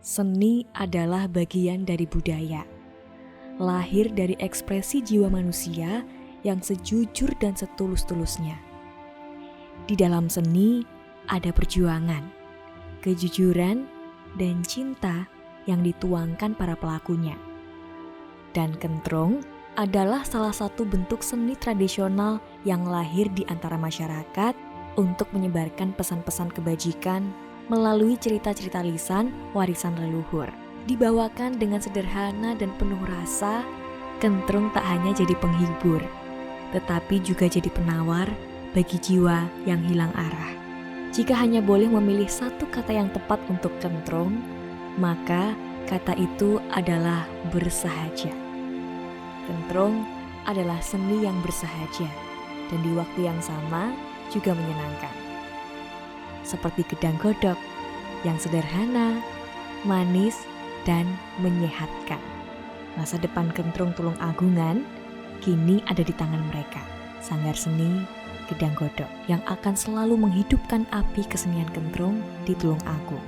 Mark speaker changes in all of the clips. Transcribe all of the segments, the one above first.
Speaker 1: Seni adalah bagian dari budaya, lahir dari ekspresi jiwa manusia yang sejujur dan setulus-tulusnya. Di dalam seni ada perjuangan, kejujuran, dan cinta yang dituangkan para pelakunya. Dan kentrung adalah salah satu bentuk seni tradisional yang lahir di antara masyarakat untuk menyebarkan pesan-pesan kebajikan melalui cerita-cerita lisan warisan leluhur. Dibawakan dengan sederhana dan penuh rasa, kentrung tak hanya jadi penghibur, tetapi juga jadi penawar bagi jiwa yang hilang arah. Jika hanya boleh memilih satu kata yang tepat untuk kentrung, maka kata itu adalah bersahaja. Kentrung adalah seni yang bersahaja dan di waktu yang sama juga menyenangkan. Seperti gedang godok yang sederhana, manis, dan menyehatkan. Masa depan kentrung Tulungagungan kini ada di tangan mereka, Sanggar Seni Gedang Godok, yang akan selalu menghidupkan api kesenian kentrung di Tulungagung.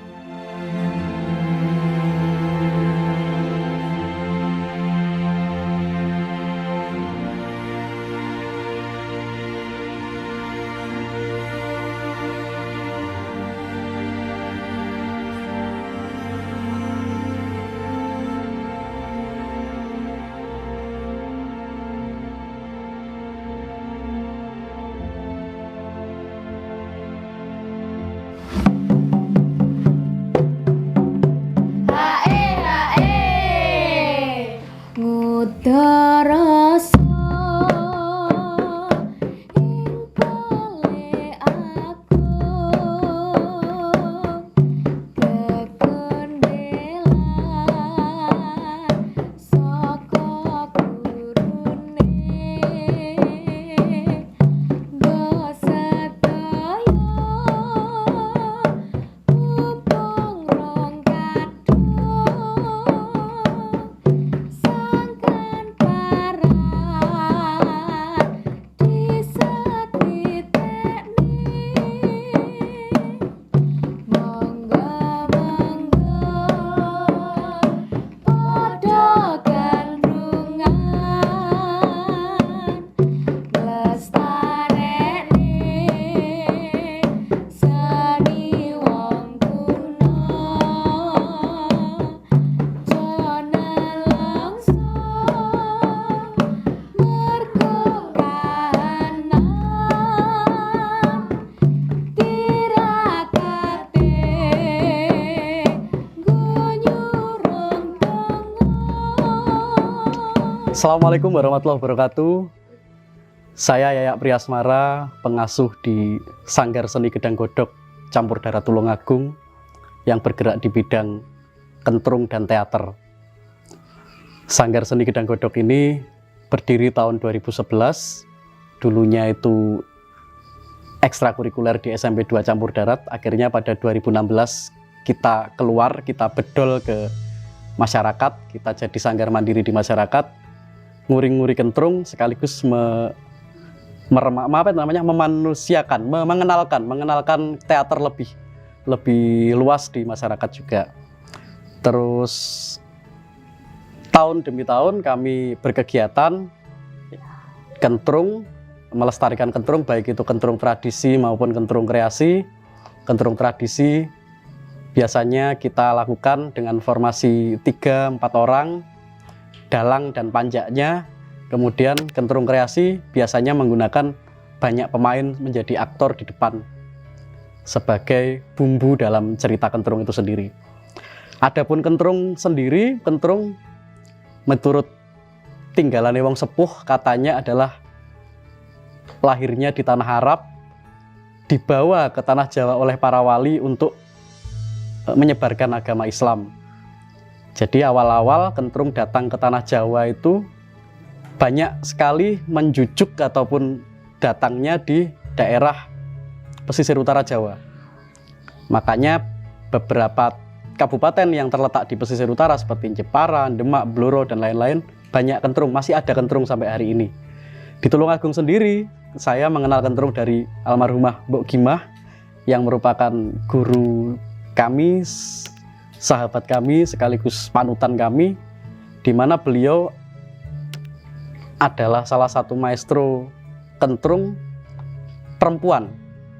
Speaker 2: Ngudarasa
Speaker 3: Assalamualaikum warahmatullahi wabarakatuh. Saya Yayak Priyasmara, pengasuh di Sanggar Seni Gedang Godok Campur Daerah Tulungagung yang bergerak di bidang kentrung dan teater. Sanggar Seni Gedang Godok ini berdiri tahun 2011. Dulunya itu ekstrakurikuler di SMP 2 Campur Darat. Akhirnya pada 2016 kita keluar, kita bedol ke masyarakat, kita jadi sanggar mandiri di masyarakat, nguri-nguri kentrung sekaligus memanusiakan, mengenalkan teater lebih luas di masyarakat juga. Terus tahun demi tahun kami berkegiatan kentrung, melestarikan kentrung, baik itu kentrung tradisi maupun kentrung kreasi. Kentrung tradisi biasanya kita lakukan dengan formasi 3-4 orang, dalang dan panjaknya. Kemudian kentrung kreasi biasanya menggunakan banyak pemain menjadi aktor di depan sebagai bumbu dalam cerita kentrung itu sendiri. Adapun kentrung sendiri, kentrung menurut tinggalane wong sepuh katanya adalah lahirnya di tanah Arab, dibawa ke tanah Jawa oleh para wali untuk menyebarkan agama Islam. Jadi awal-awal kentrung datang ke tanah Jawa itu banyak sekali menjujuk ataupun datangnya di daerah pesisir utara Jawa. Makanya beberapa kabupaten yang terletak di pesisir utara seperti Jepara, Demak, Blora, dan lain-lain banyak kentrung, masih ada kentrung sampai hari ini. Di Tulungagung sendiri saya mengenal kentrung dari almarhumah Mbok Gimah yang merupakan guru kami sahabat kami sekaligus panutan kami, di mana beliau adalah salah satu maestro kentrung perempuan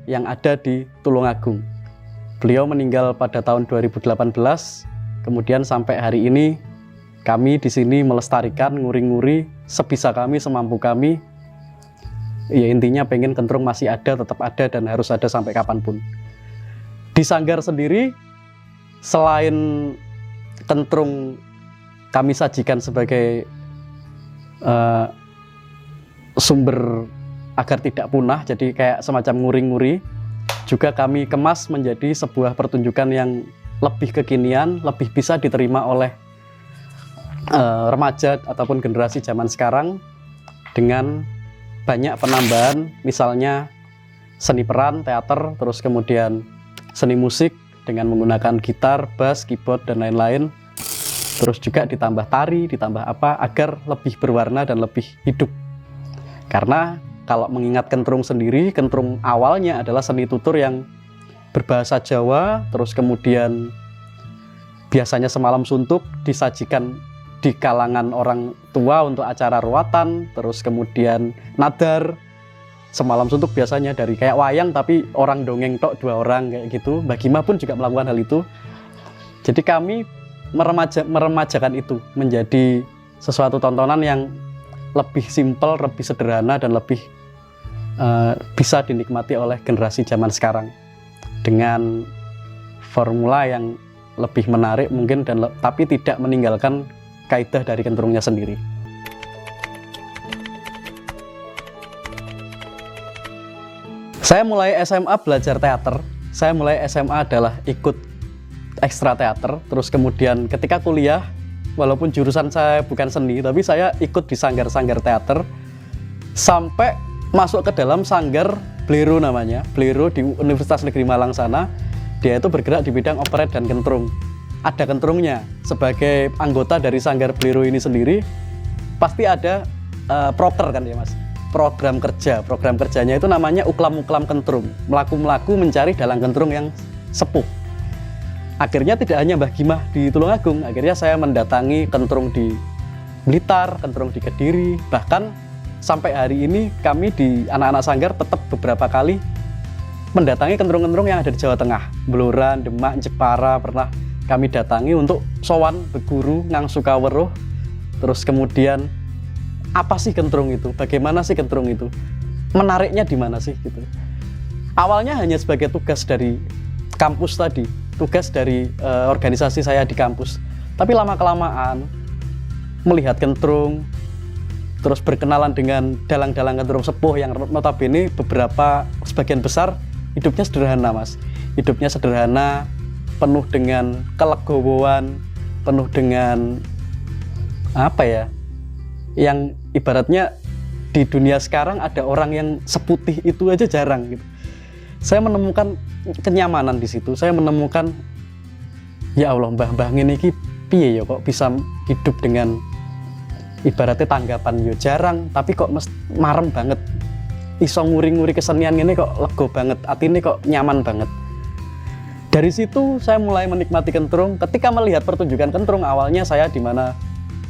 Speaker 3: yang ada di Tulungagung. Beliau meninggal pada tahun 2018, kemudian sampai hari ini kami di sini melestarikan, nguri-nguri sebisa kami, semampu kami. Ya intinya pengen kentrung masih ada, tetap ada, dan harus ada sampai kapanpun. Di Sanggar sendiri, selain kentrung kami sajikan sebagai sumber agar tidak punah, jadi kayak semacam nguri-nguri, juga kami kemas menjadi sebuah pertunjukan yang lebih kekinian, lebih bisa diterima oleh remaja ataupun generasi zaman sekarang dengan banyak penambahan, misalnya seni peran, teater, terus kemudian seni musik dengan menggunakan gitar, bass, keyboard, dan lain-lain. Terus juga ditambah tari, ditambah apa, agar lebih berwarna dan lebih hidup. Karena kalau mengingat kentrung sendiri, kentrung awalnya adalah seni tutur yang berbahasa Jawa, terus kemudian biasanya semalam suntuk disajikan di kalangan orang tua untuk acara ruatan, terus kemudian nadar. Semalam suntuk biasanya dari kayak wayang tapi orang dongeng tok 2 orang kayak gitu. Mbah Gimah pun juga melakukan hal itu. Jadi kami meremajakan itu menjadi sesuatu tontonan yang lebih simpel, lebih sederhana, dan lebih bisa dinikmati oleh generasi zaman sekarang dengan formula yang lebih menarik mungkin, tapi tidak meninggalkan kaidah dari kentrungnya sendiri. Saya mulai SMA belajar teater. Saya mulai SMA adalah ikut ekstra teater. Terus kemudian ketika kuliah, walaupun jurusan saya bukan seni, tapi saya ikut di sanggar-sanggar teater sampai masuk ke dalam sanggar Blero namanya. Blero di Universitas Negeri Malang sana. Dia itu bergerak di bidang operet dan kentrung. Ada kentrungnya. Sebagai anggota dari sanggar Blero ini sendiri, pasti ada proker kan ya mas? Program kerja. Program kerjanya itu namanya uklam-uklam kentrung. Melaku-melaku mencari dalang kentrung yang sepuh. Akhirnya tidak hanya Mbah Gimah di Tulungagung, akhirnya saya mendatangi kentrung di Blitar, kentrung di Kediri, bahkan sampai hari ini kami di anak-anak sanggar tetap beberapa kali mendatangi kentrung-kentrung yang ada di Jawa Tengah. Bloran, Demak, Jepara pernah kami datangi untuk sowan, beguru, ngangsu kaweruh. Terus kemudian apa sih kentrung itu? Bagaimana sih kentrung itu? Menariknya di mana sih gitu. Awalnya hanya sebagai tugas dari kampus tadi, tugas dari organisasi saya di kampus. Tapi lama-kelamaan melihat kentrung, terus berkenalan dengan dalang-dalang kentrung sepuh yang notabene sebagian besar hidupnya sederhana mas. Hidupnya sederhana, penuh dengan kelegowoan, penuh dengan apa ya, yang ibaratnya di dunia sekarang ada orang yang seputih itu aja jarang gitu. Saya menemukan kenyamanan di situ. Saya menemukan ya Allah, mbah-mbah ngene iki piye ya kok bisa hidup dengan ibaratnya tanggapan yo jarang tapi kok marem banget. Iso nguri-nguri kesenian ngene kok lego banget, atine kok nyaman banget. Dari situ saya mulai menikmati kentrung. Ketika melihat pertunjukan kentrung, awalnya saya di mana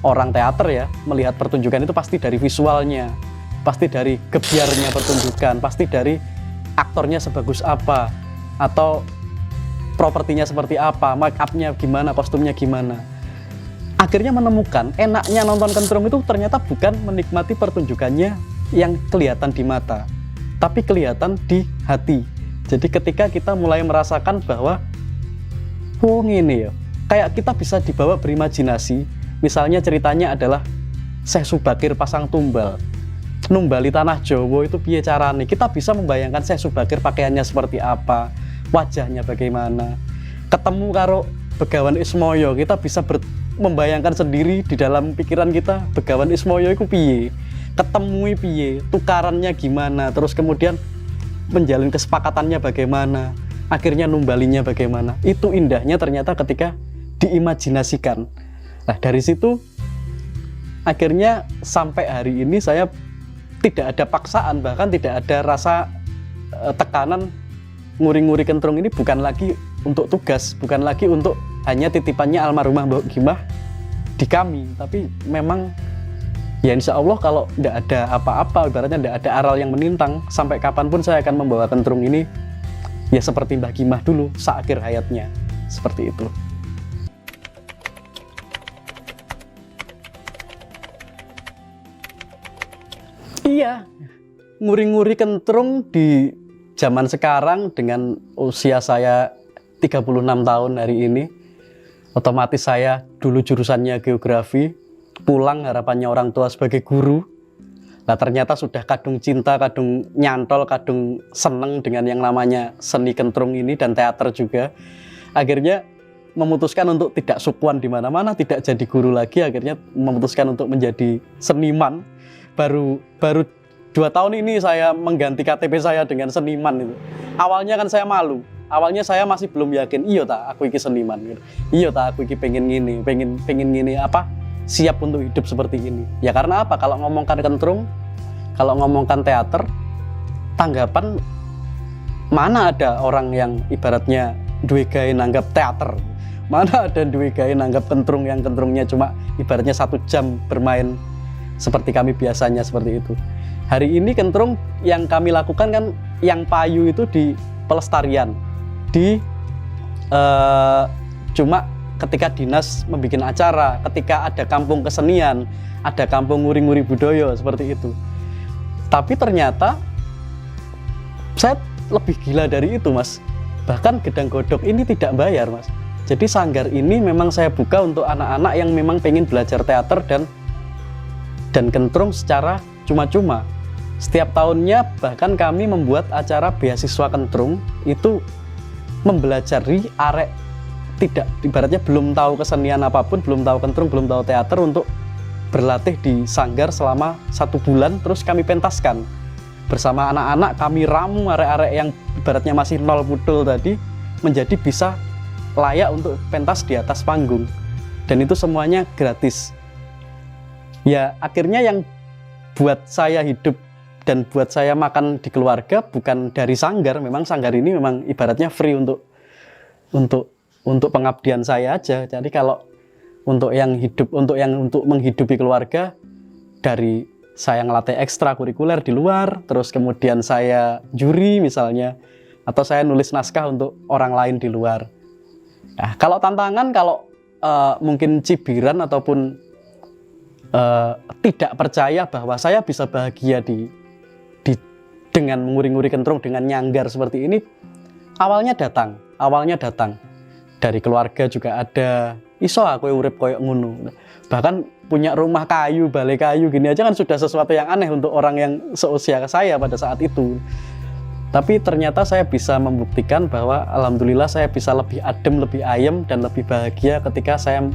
Speaker 3: orang teater ya, melihat pertunjukan itu pasti dari visualnya, pasti dari gebyarnya pertunjukan, pasti dari aktornya sebagus apa, atau propertinya seperti apa, make up-nya gimana, kostumnya gimana. Akhirnya menemukan enaknya nonton kentrung itu ternyata bukan menikmati pertunjukannya yang kelihatan di mata, tapi kelihatan di hati. Jadi ketika kita mulai merasakan bahwa ini ya, kayak kita bisa dibawa berimajinasi. Misalnya ceritanya adalah Syekh Subakir pasang tumbal, numbali tanah Jawa itu piye carane. Kita bisa membayangkan Syekh Subakir pakaiannya seperti apa, wajahnya bagaimana. Ketemu karo Begawan Ismoyo, kita bisa membayangkan sendiri di dalam pikiran kita Begawan Ismoyo itu piye, ketemu piye, tukarannya gimana, terus kemudian menjalin kesepakatannya bagaimana, akhirnya numbalinya bagaimana. Itu indahnya ternyata ketika diimajinasikan. Nah dari situ akhirnya sampai hari ini saya tidak ada paksaan, bahkan tidak ada rasa tekanan. Nguri-nguri kentrung ini bukan lagi untuk tugas, bukan lagi untuk hanya titipannya almarhumah Mbak Gimah di kami, tapi memang ya insya Allah kalau tidak ada apa-apa, ibaratnya tidak ada aral yang menintang, sampai kapanpun saya akan membawa kentrung ini ya seperti Mbah Gimah dulu seakhir hayatnya, seperti itu. Iya, nguri-nguri kentrung di zaman sekarang dengan usia saya 36 tahun hari ini, otomatis saya dulu jurusannya geografi, pulang harapannya orang tua sebagai guru. Nah ternyata sudah kadung cinta, kadung nyantol, kadung seneng dengan yang namanya seni kentrung ini dan teater juga. Akhirnya memutuskan untuk tidak sukuan di mana-mana, tidak jadi guru lagi, akhirnya memutuskan untuk menjadi seniman. Baru 2 tahun ini saya mengganti KTP saya dengan seniman itu. Awalnya kan saya malu. Awalnya saya masih belum yakin, iya tak aku iki seniman gitu. Iya tak aku iki pengen gini apa? Siap untuk hidup seperti ini. Ya karena apa? Kalau ngomongkan kentrung, kalau ngomongkan teater, tanggapan mana ada orang yang ibaratnya duwe gawe nanggap teater. Mana ada duwe gawe nanggap kentrung yang kentrungnya cuma ibaratnya 1 jam bermain seperti kami biasanya seperti itu. Hari ini kentrung yang kami lakukan kan yang payu itu di pelestarian. Cuma ketika dinas membuat acara, ketika ada kampung kesenian, ada kampung nguri-nguri budaya seperti itu. Tapi ternyata saya lebih gila dari itu, Mas. Bahkan Gedang Godok ini tidak bayar, Mas. Jadi sanggar ini memang saya buka untuk anak-anak yang memang pengen belajar teater dan kentrung secara cuma-cuma. Setiap tahunnya bahkan kami membuat acara beasiswa kentrung itu mempelajari arek tidak ibaratnya belum tahu kesenian apapun, belum tahu kentrung, belum tahu teater untuk berlatih di sanggar selama 1 bulan, terus kami pentaskan bersama anak-anak, kami ramu arek-arek yang ibaratnya masih nol pudul tadi menjadi bisa layak untuk pentas di atas panggung, dan itu semuanya gratis. Ya akhirnya yang buat saya hidup dan buat saya makan di keluarga bukan dari sanggar. Memang sanggar ini memang ibaratnya free untuk pengabdian saya aja. Jadi kalau untuk menghidupi keluarga, dari saya ngelatih ekstrakurikuler di luar, terus kemudian saya juri misalnya, atau saya nulis naskah untuk orang lain di luar. Nah, kalau tantangan, kalau mungkin cibiran ataupun tidak percaya bahwa saya bisa bahagia dengan menguri-nguri kentrung, dengan nyanggar seperti ini, awalnya datang dari keluarga juga ada, iso aku urip koyok ngono. Bahkan punya rumah kayu, balai kayu gini aja kan sudah sesuatu yang aneh untuk orang yang seusia saya pada saat itu. Tapi ternyata saya bisa membuktikan bahwa alhamdulillah saya bisa lebih adem, lebih ayem, dan lebih bahagia ketika saya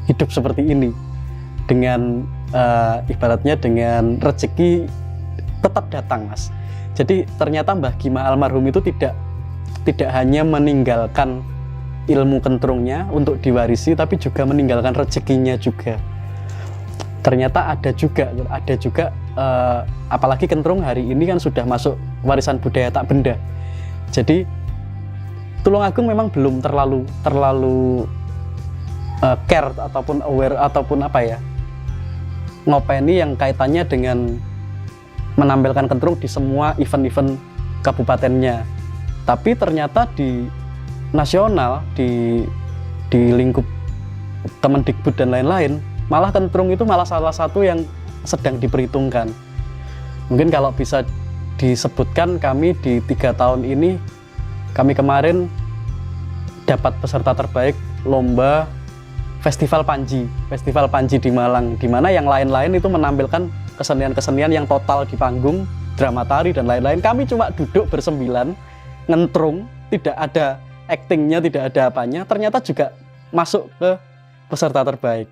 Speaker 3: hidup seperti ini. Dengan ibaratnya dengan rezeki tetap datang, Mas. Jadi ternyata Mbah Gimah almarhum itu tidak hanya meninggalkan ilmu kentrungnya untuk diwarisi, tapi juga meninggalkan rezekinya juga. Ternyata ada juga apalagi kentrung hari ini kan sudah masuk warisan budaya tak benda. Jadi Tulungagung memang belum terlalu care ataupun aware ataupun ngopeni yang kaitannya dengan menampilkan kentrung di semua event-event kabupatennya. Tapi ternyata di nasional, di lingkup Kemendikbud dan lain-lain, malah kentrung itu malah salah satu yang sedang diperhitungkan. Mungkin kalau bisa disebutkan, kami di 3 tahun ini, kami kemarin dapat peserta terbaik lomba Festival Panji di Malang, di mana yang lain-lain itu menampilkan kesenian-kesenian yang total di panggung, drama tari dan lain-lain. Kami cuma duduk bersembilan, ngentrung, tidak ada aktingnya, tidak ada apanya, ternyata juga masuk ke peserta terbaik.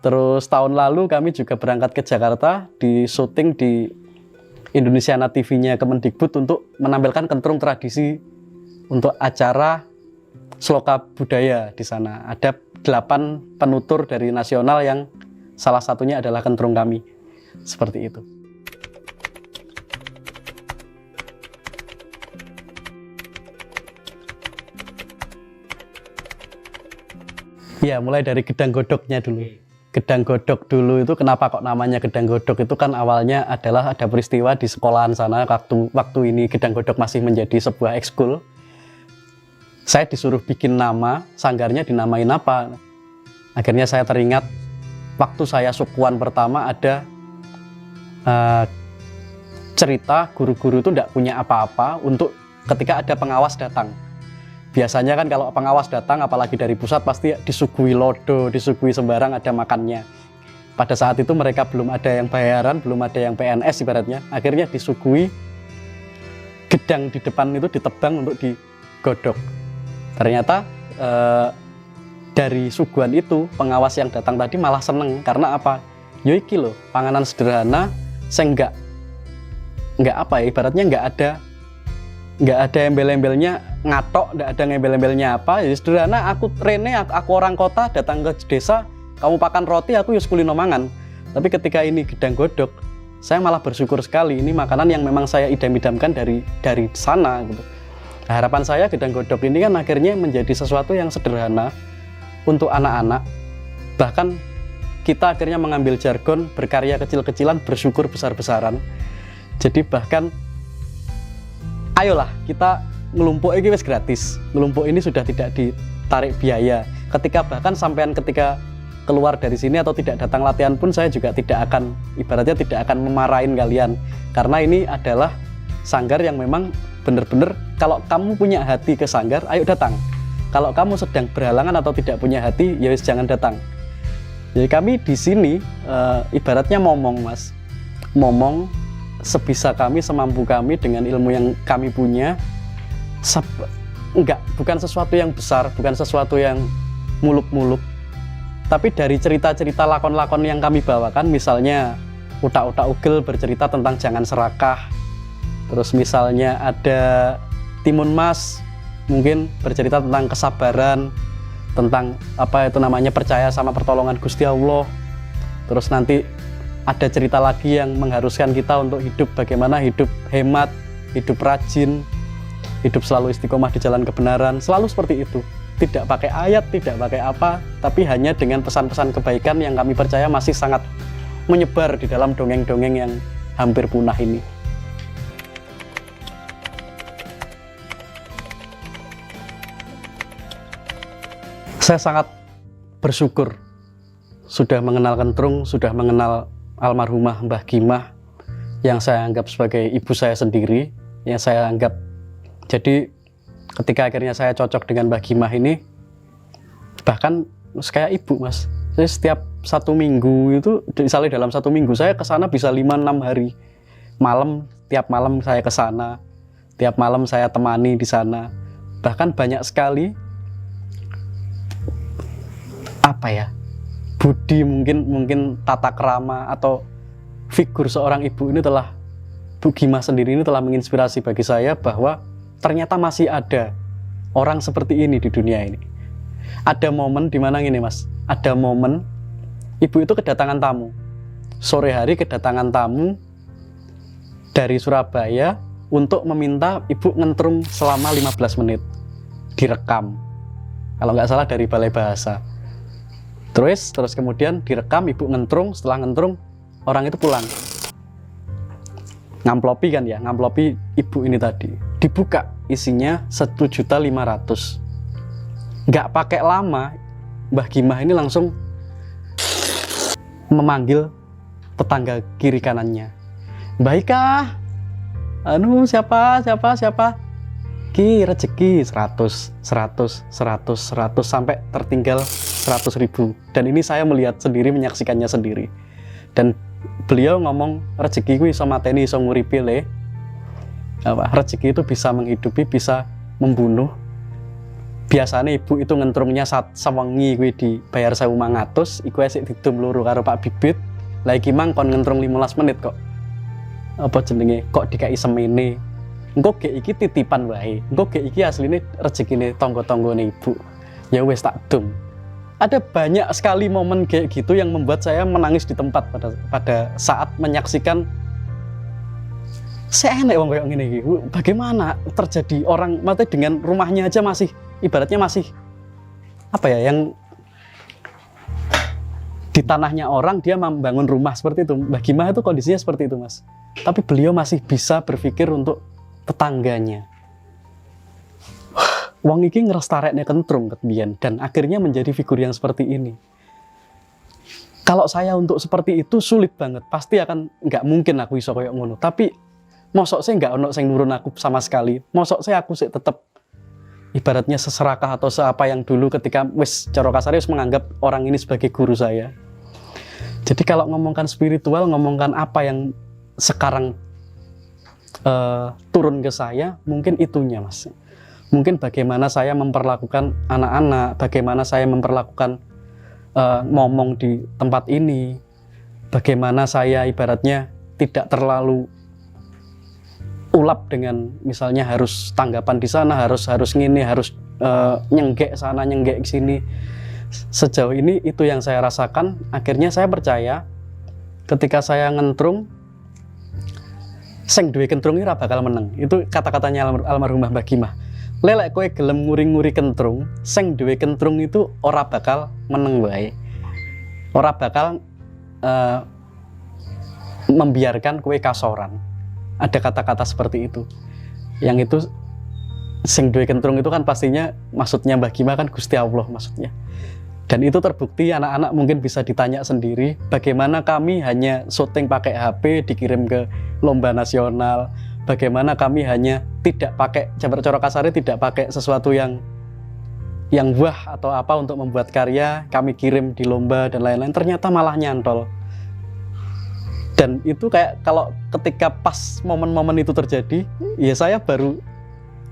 Speaker 3: Terus tahun lalu kami juga berangkat ke Jakarta, di syuting di Indonesiana TV-nya Kemendikbud untuk menampilkan kentrung tradisi untuk acara Sloka Budaya di sana. Ada 8 penutur dari nasional yang salah satunya adalah kentrung kami. Seperti itu. Ya, mulai dari gedang godoknya dulu. Gedang godok dulu itu kenapa kok namanya gedang godok itu kan awalnya adalah ada peristiwa di sekolahan sana waktu ini gedang godok masih menjadi sebuah ekskul. Saya disuruh bikin nama, sanggarnya dinamain apa. Akhirnya saya teringat waktu saya sukuan pertama ada cerita guru-guru itu tidak punya apa-apa untuk ketika ada pengawas datang. Biasanya kan kalau pengawas datang apalagi dari pusat pasti disuguhi lodo, disuguhi sembarang ada makannya. Pada saat itu mereka belum ada yang bayaran, belum ada yang PNS ibaratnya. Akhirnya disuguhi gedang di depan itu ditebang untuk digodok. Ternyata dari suguhan itu pengawas yang datang tadi malah seneng karena apa? Yo iki loh, panganan sederhana, saya nggak apa ya, ibaratnya nggak ada embel-embelnya ngatok, nggak ada embel-embelnya apa, ya sederhana. Aku Rene, aku orang kota datang ke desa, kamu makan roti, aku ya kulino mangan. Tapi ketika ini gedang godok, saya malah bersyukur sekali, ini makanan yang memang saya idam-idamkan dari sana gitu. Nah, harapan saya gedang godok ini kan akhirnya menjadi sesuatu yang sederhana untuk anak-anak. Bahkan kita akhirnya mengambil jargon berkarya kecil-kecilan, bersyukur besar-besaran. Jadi bahkan ayolah kita ngelumpuk ini wis gratis. Ngelumpuk ini sudah tidak ditarik biaya. Ketika bahkan sampean ketika keluar dari sini atau tidak datang latihan pun saya juga tidak akan, ibaratnya tidak akan memarahin kalian. Karena ini adalah sanggar yang memang benar-benar kalau kamu punya hati ke sanggar, ayo datang. Kalau kamu sedang berhalangan atau tidak punya hati, ya wis jangan datang. Jadi kami di sini ibaratnya momong, Mas. Momong sebisa kami, semampu kami dengan ilmu yang kami punya. Bukan sesuatu yang besar, bukan sesuatu yang muluk-muluk. Tapi dari cerita-cerita lakon-lakon yang kami bawakan, misalnya Utak-Utak Ugel bercerita tentang jangan serakah. Terus misalnya ada Timun Mas mungkin bercerita tentang kesabaran, tentang apa itu namanya percaya sama pertolongan Gusti Allah. Terus nanti ada cerita lagi yang mengharuskan kita untuk hidup, bagaimana hidup hemat, hidup rajin, hidup selalu istiqomah di jalan kebenaran, selalu seperti itu. Tidak pakai ayat, tidak pakai apa, tapi hanya dengan pesan-pesan kebaikan yang kami percaya masih sangat menyebar di dalam dongeng-dongeng yang hampir punah ini. Saya sangat bersyukur sudah mengenal kentrung, sudah mengenal almarhumah Mbah Gimah yang saya anggap sebagai ibu saya sendiri, yang saya anggap jadi ketika akhirnya saya cocok dengan Mbah Gimah ini bahkan kayak ibu, Mas. Jadi setiap 1 minggu itu, misalnya dalam 1 minggu saya ke sana bisa 5-6 hari. Tiap malam saya ke sana, tiap malam saya temani di sana. Bahkan banyak sekali apa ya, budi mungkin tata krama atau figur seorang ibu ini telah, Bu Gimah sendiri ini telah menginspirasi bagi saya bahwa ternyata masih ada orang seperti ini di dunia ini. Ada momen di mana gini, Mas, ada momen ibu itu kedatangan tamu. Sore hari kedatangan tamu dari Surabaya untuk meminta ibu ngentrung selama 15 menit. Direkam. Kalau nggak salah dari Balai Bahasa. Terus kemudian direkam, ibu ngentrung, setelah ngentrung orang itu pulang. Ngamplopi kan ya, ngamplopi ibu ini tadi. Dibuka, isinya 1.500.000. Nggak pakai lama, Mbah Gimah ini langsung memanggil tetangga kiri kanannya. Mbah Ika, siapa? Ki rezeki 100 sampai tertinggal 100.000. Dan ini saya melihat sendiri, menyaksikannya sendiri. Dan beliau ngomong rezeki ku iso mateni, iso nguripi le. Rezeki itu bisa menghidupi, bisa membunuh. Biasanya ibu itu ngentrungnya sewengi kuwi dibayar 1.500, iku esuk didum loro karo Pak Bibit. Lah iki mang kon ngentrung 15 menit kok. Apa jenenge? Kok dikai semene. Engko gek iki titipan wae. Engko gek iki asline rezekine tangga-tanggane ibu. Ya wis tak dum. Ada banyak sekali momen kayak gitu yang membuat saya menangis di tempat pada saat menyaksikan seenak wong koyo ngene iki. Bagaimana terjadi orang mati dengan rumahnya aja masih ibaratnya masih apa ya, yang di tanahnya orang dia membangun rumah seperti itu. Mbah Gimah itu kondisinya seperti itu, Mas. Tapi beliau masih bisa berpikir untuk tetangganya. Wong iki ngrestarekne kentrung kebiyen dan akhirnya menjadi figur yang seperti ini. Kalau saya untuk seperti itu sulit banget, pasti akan nggak mungkin aku iso koyo ngono. Tapi mosok saya nggak ono sing nurun aku sama sekali. Mosok saya aku sih tetep ibaratnya seserakah atau seapa yang dulu ketika wis cara kasar wis menganggap orang ini sebagai guru saya. Jadi kalau ngomongkan spiritual, ngomongkan apa yang sekarang turun ke saya, mungkin itunya, Mas. Mungkin bagaimana saya memperlakukan anak-anak, bagaimana saya memperlakukan ngomong di tempat ini, bagaimana saya ibaratnya tidak terlalu ulap dengan misalnya harus tanggapan di sana, harus ngini, harus nyenggek sana, nyenggek sini. Sejauh ini itu yang saya rasakan. Akhirnya saya percaya ketika saya ngentrung, sing duwe kentrung ini ora bakal menang. Itu kata-katanya almarhumah Mbah Gimah. Lelek kowe gelem nguri-nguri kentrung, sing duwe kentrung itu ora bakal meneng wae. Ora bakal membiarkan kowe kasoran. Ada kata-kata seperti itu. Yang itu sing duwe kentrung itu kan pastinya maksudnya Mbah Gimah kan Gusti Allah maksudnya. Dan itu terbukti anak-anak mungkin bisa ditanya sendiri bagaimana kami hanya syuting pakai HP dikirim ke lomba nasional. Bagaimana kami hanya tidak pakai, cara kasarnya tidak pakai sesuatu yang wah atau apa untuk membuat karya, kami kirim di lomba dan lain-lain, ternyata malah nyantol. Dan itu kayak kalau ketika pas momen-momen itu terjadi, ya saya baru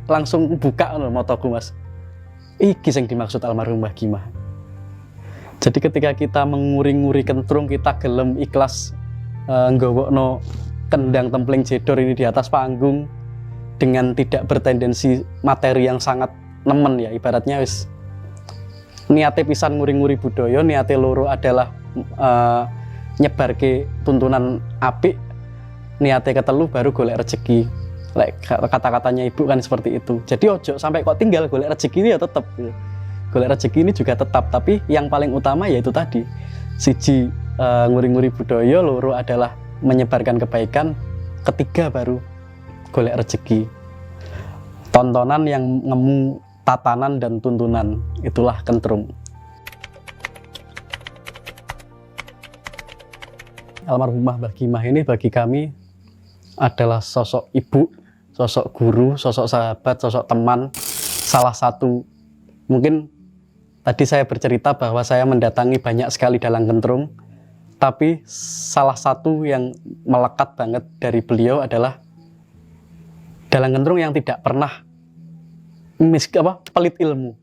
Speaker 3: langsung buka motoku, Mas. Iki sing dimaksud almarhum Mbah Gimah. Jadi ketika kita menguri-nguri kentrung, kita gelem ikhlas nggawokno kendang templing jedor ini di atas panggung dengan tidak bertendensi materi yang sangat nemen ya, ibaratnya wis niate pisan nguri-nguri budaya, niate loro adalah nyebarke tuntunan apik, niate ketelu baru golek rezeki. Kata-katanya ibu kan seperti itu. Jadi ojo sampai kok tinggal golek rezeki ini ya tetap gitu. Golek rezeki ini juga tetap, tapi yang paling utama yaitu tadi siji nguri-nguri budaya, loro adalah menyebarkan kebaikan, ketiga baru golek rezeki. Tontonan yang ngemu tatanan dan tuntunan, itulah kentrung. Almarhumah Mbah Gimah ini bagi kami adalah sosok ibu, sosok guru, sosok sahabat, sosok teman. Salah satu, mungkin tadi saya bercerita bahwa saya mendatangi banyak sekali dalang kentrung. Tapi salah satu yang melekat banget dari beliau adalah dalang kentrung yang tidak pernah pelit ilmu.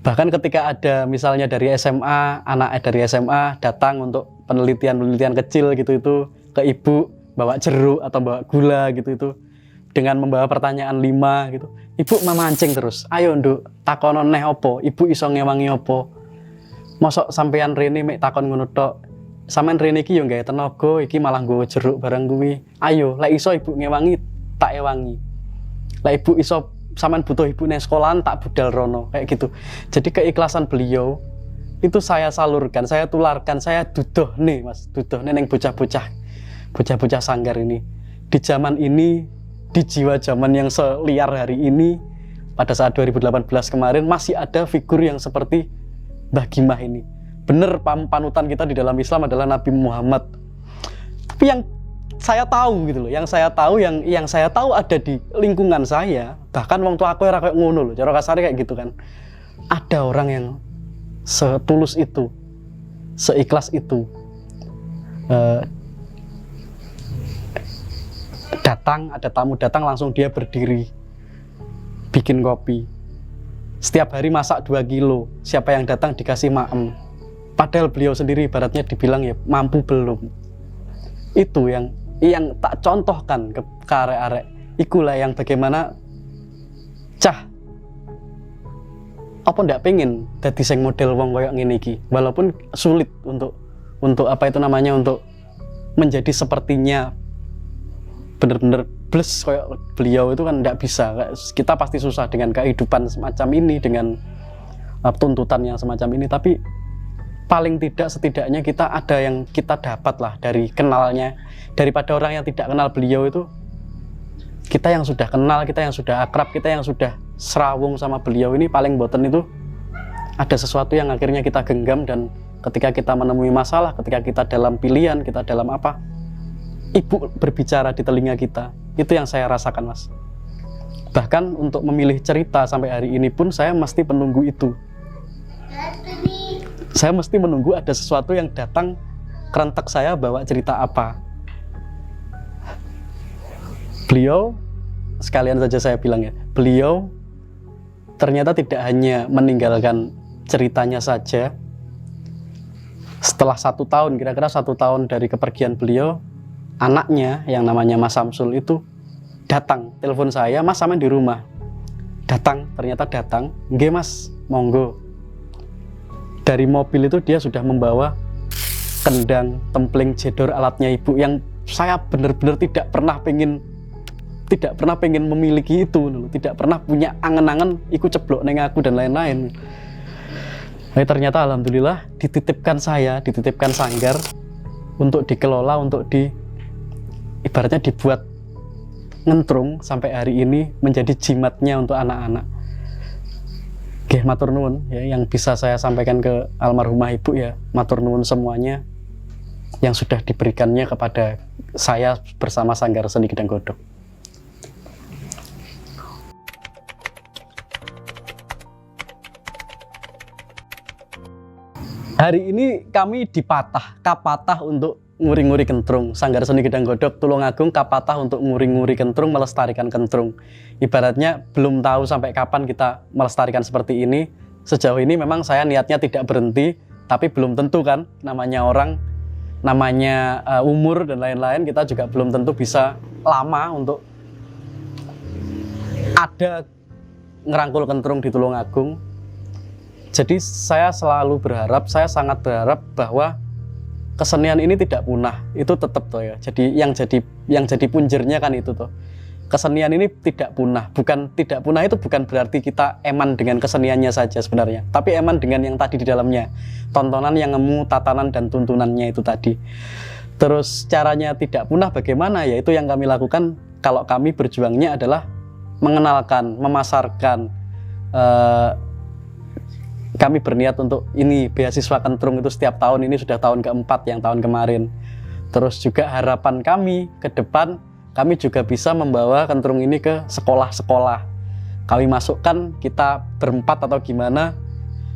Speaker 3: Bahkan ketika ada misalnya dari SMA, anak dari SMA datang untuk penelitian kecil gitu itu ke ibu, bawa jeruk atau bawa gula gitu itu dengan membawa pertanyaan 5 gitu. Ibu memancing terus. Ayo nduk, takono neh opo? Ibu iso ngewangi opo? Mosok sampean rene mek takon ngono tok. Sampean rene iki yo gawe tenaga, iki malah nggawa jeruk barang kuwi. Ayo, lek iso ibu ngewangi, tak ewangi. Lek ibu iso sampean butuh ibu nang sekolahan tak budal rono, kayak gitu. Jadi keikhlasan beliau itu saya salurkan, saya tularkan, saya dudohne, Mas. Dudohne ning bocah-bocah sanggar ini. Di zaman ini, di jiwa zaman yang seliar hari ini, pada saat 2018 kemarin masih ada figur yang seperti Mbah Gimah ini. Bener panutan kita di dalam Islam adalah Nabi Muhammad. Tapi yang saya tahu gitu loh, yang saya tahu ada di lingkungan saya, bahkan wong tua aku ora kayak ngono loh, cara kasarnya kayak gitu kan. Ada orang yang setulus itu, seikhlas itu, ada tamu datang langsung dia berdiri bikin kopi. Setiap hari masak 2 kilo, siapa yang datang dikasih maem. Padahal beliau sendiri ibaratnya dibilang ya mampu belum. Itu yang tak contohkan ke arek-arek. Ikulah yang bagaimana cah apa ndak pengen dadi sing model wong koyo ngene iki. Walaupun sulit untuk apa itu namanya, untuk menjadi sepertinya bener-bener bles kayak beliau itu kan ndak bisa. Kita pasti susah dengan kehidupan semacam ini, dengan tuntutan yang semacam ini. Tapi paling tidak setidaknya kita ada yang kita dapat lah dari kenalnya, daripada orang yang tidak kenal beliau itu. Kita yang sudah kenal, kita yang sudah akrab, kita yang sudah serawung sama beliau ini, paling boten itu ada sesuatu yang akhirnya kita genggam, dan ketika kita menemui masalah, ketika kita dalam pilihan, kita dalam apa, ibu berbicara di telinga kita. Itu yang saya rasakan, Mas. Bahkan untuk memilih cerita sampai hari ini pun saya mesti menunggu itu. Saya mesti menunggu ada sesuatu yang datang kerentek saya bawa cerita apa. Beliau, sekalian saja saya bilang ya, beliau ternyata tidak hanya meninggalkan ceritanya saja. Setelah 1 tahun, kira-kira 1 tahun dari kepergian beliau, anaknya yang namanya Mas Samsul itu datang, telepon saya, "Mas, sampean di rumah?" Datang, ternyata datang. "Nggih Mas, monggo." Dari mobil itu dia sudah membawa kendang, templing, jedor, alatnya ibu yang saya benar-benar tidak pernah pengen memiliki itu, tidak pernah punya angen-angen ikut ceblok neng aku dan lain-lain. Tapi ternyata alhamdulillah dititipkan sanggar untuk dikelola, untuk ibaratnya dibuat ngentrung sampai hari ini menjadi jimatnya untuk anak-anak. Nggih, matur nuwun ya, yang bisa saya sampaikan ke almarhumah ibu ya, matur nuwun semuanya yang sudah diberikannya kepada saya bersama Sanggar Seni Gedang Godhog. Hari ini kami dipatah, kapatah untuk nguri-nguri kentrung. Sanggar Seni Gedang Godhog Tulungagung kapatah untuk nguri-nguri kentrung, melestarikan kentrung. Ibaratnya belum tahu sampai kapan kita melestarikan seperti ini. Sejauh ini memang saya niatnya tidak berhenti, tapi belum tentu kan, namanya orang, namanya umur dan lain-lain, kita juga belum tentu bisa lama untuk ada ngerangkul kentrung di Tulungagung. Jadi saya selalu berharap, saya sangat berharap bahwa kesenian ini tidak punah. Itu tetap toh ya. Jadi yang jadi punjernya kan itu toh. Kesenian ini tidak punah. Bukan tidak punah itu bukan berarti kita eman dengan keseniannya saja sebenarnya, tapi eman dengan yang tadi di dalamnya. Tontonan yang ngemu, tatanan dan tuntunannya itu tadi. Terus caranya tidak punah bagaimana? Ya itu yang kami lakukan. Kalau kami berjuangnya adalah mengenalkan, memasarkan. Kami berniat untuk ini beasiswa kentrung itu setiap tahun, ini sudah tahun keempat yang tahun kemarin. Terus juga harapan kami ke depan, kami juga bisa membawa kentrung ini ke sekolah-sekolah. Kami masukkan, kita berempat atau gimana,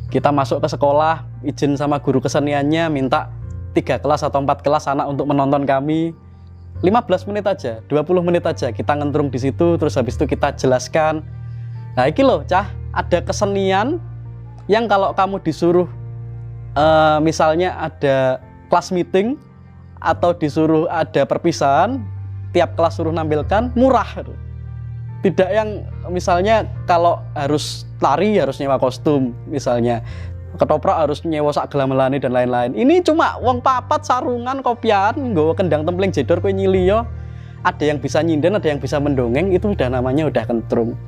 Speaker 3: kita masuk ke sekolah, izin sama guru keseniannya, minta 3 kelas atau 4 kelas anak untuk menonton kami. 15 menit aja, 20 menit aja kita ngentrung di situ, terus habis itu kita jelaskan. Nah iki loh Cah, ada kesenian yang kalau kamu disuruh misalnya ada kelas meeting atau disuruh ada perpisahan, tiap kelas suruh nampilkan, murah. Tidak yang misalnya kalau harus tari harus nyewa kostum, misalnya ketoprak harus nyewa sak gelamelane dan lain-lain. Ini cuma wong papat sarungan kopian, nggawa kendang templing jedor kowe nyiliyo. Ada yang bisa nyinden, ada yang bisa mendongeng, itu udah namanya udah kentrung.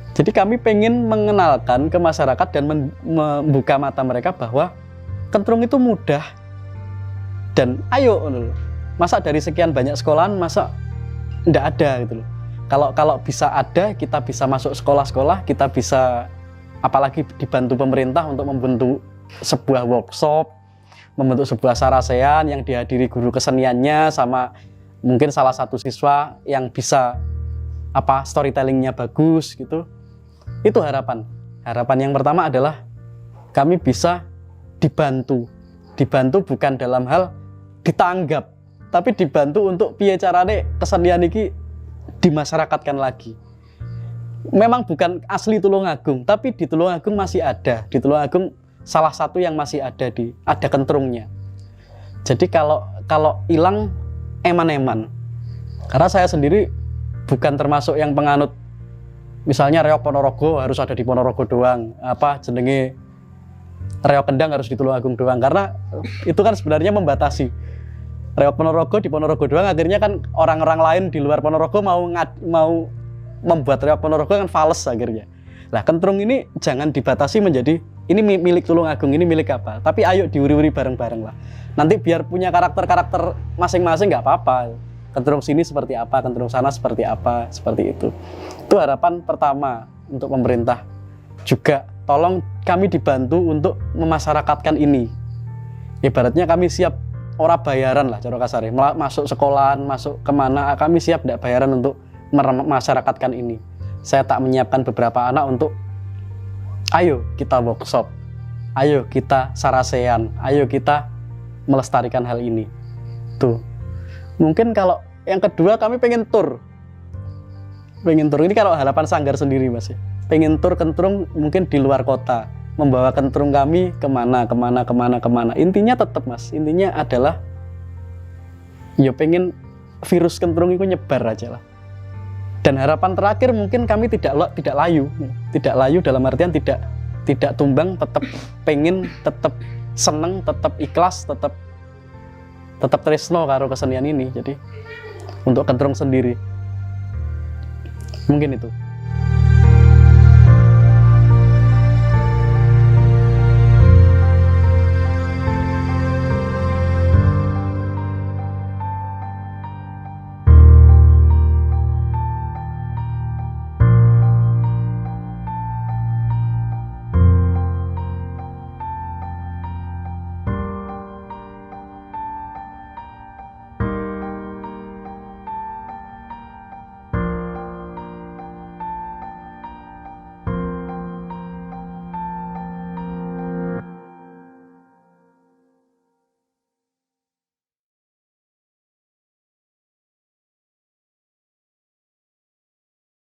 Speaker 3: Jadi kami pengen mengenalkan ke masyarakat dan membuka mata mereka bahwa kentrung itu mudah. Dan ayo, masa dari sekian banyak sekolahan, masa enggak ada gitu loh. Kalau bisa ada, kita bisa masuk sekolah-sekolah, kita bisa apalagi dibantu pemerintah untuk membentuk sebuah workshop, membentuk sebuah sarasean yang dihadiri guru keseniannya sama mungkin salah satu siswa yang bisa storytellingnya bagus gitu. Itu harapan. Harapan yang pertama adalah kami bisa dibantu. Dibantu bukan dalam hal ditanggap, tapi dibantu untuk piye carane kesenian iki dimasyarakatkan lagi. Memang bukan asli Tulungagung, tapi di Tulungagung masih ada. Di Tulungagung salah satu yang masih ada ada kentrungnya. Jadi kalau hilang eman-eman. Karena saya sendiri bukan termasuk yang penganut misalnya reok Ponorogo harus ada di Ponorogo doang, jenenge reok kendang harus di Tulungagung doang, karena itu kan sebenarnya membatasi. Reok Ponorogo di Ponorogo doang, akhirnya kan orang-orang lain di luar Ponorogo mau membuat reok Ponorogo kan fals akhirnya. Lah kentrung ini jangan dibatasi menjadi ini milik Tulungagung, ini milik apa, tapi ayo diuri-uri bareng-bareng lah. Nanti biar punya karakter-karakter masing-masing nggak apa-apa. Kentrung sini seperti apa, kentrung sana seperti apa, seperti itu. Itu harapan pertama untuk pemerintah. Juga tolong kami dibantu untuk memasyarakatkan ini. Ibaratnya kami siap ora bayaran lah cara kasarnya, masuk sekolahan, masuk kemana, kami siap tidak bayaran untuk memasyarakatkan ini. Saya tak menyiapkan beberapa anak untuk ayo kita workshop, ayo kita sarasean, ayo kita melestarikan hal ini. Tuh. Mungkin kalau yang kedua kami pengen tur. Ini kalau harapan Sanggar sendiri Mas ya. Pengen tur kentrung mungkin di luar kota, membawa kentrung kami kemana. Intinya tetap Mas, intinya adalah ya pengen virus kentrung itu nyebar aja lah. Dan harapan terakhir mungkin kami tidak layu dalam artian tidak tumbang, tetap pengen, tetap seneng, tetap ikhlas, tetap tresno karo kesenian ini. Jadi untuk kentrung sendiri mungkin itu.